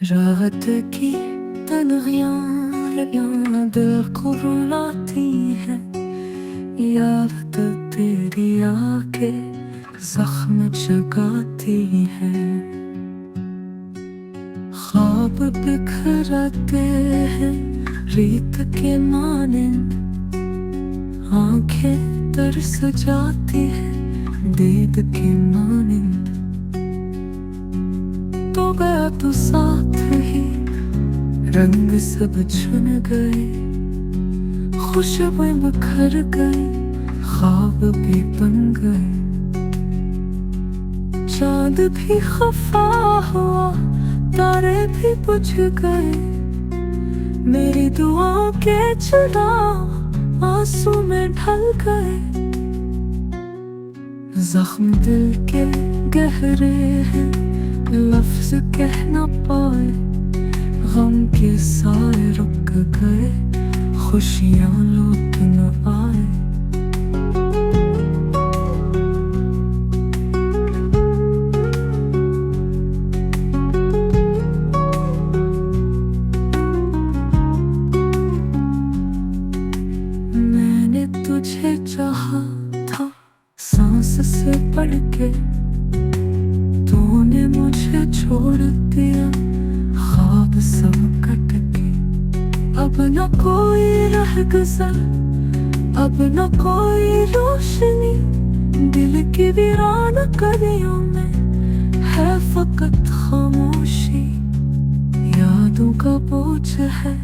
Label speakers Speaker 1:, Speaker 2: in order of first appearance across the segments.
Speaker 1: राहत की तन्हाइयां दिल को रुलाती हैं। याद तेरी आके जख्म जगाती हैं। ख्वाब बिखरते हैं रीत के मानिंद, आंखें तरस जाती हैं दीद की मानिंद। तो गया तो साथ ही रंग सब चुन गए, खुशबुएं बिखर गई, ख्वाब भी बन गए। चांद भी खफा हुआ, तारे भी बुझ गए। मेरी दुआओं के चुनाव आंसू में ढल गए। जख्म दिल के गहरे हैं, लफ्ज कह न पाए। गम के साए रुक गए, खुशियां लौट न आए। मैंने तुझे चाहा था सांस से बढ़ के, तूने मुझे छोड़ दिया ख्वाब सब कट के। अब न कोई रह गज़ल, अब न कोई रोशनी, दिल की वीरान गलियों में है फकत खामोशी। यादों का बोझ है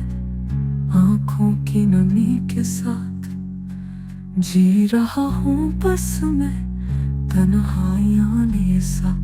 Speaker 1: आंखों की नमी के साथ, जी रहा हूँ बस मैं तन्हाइयां ने साथ।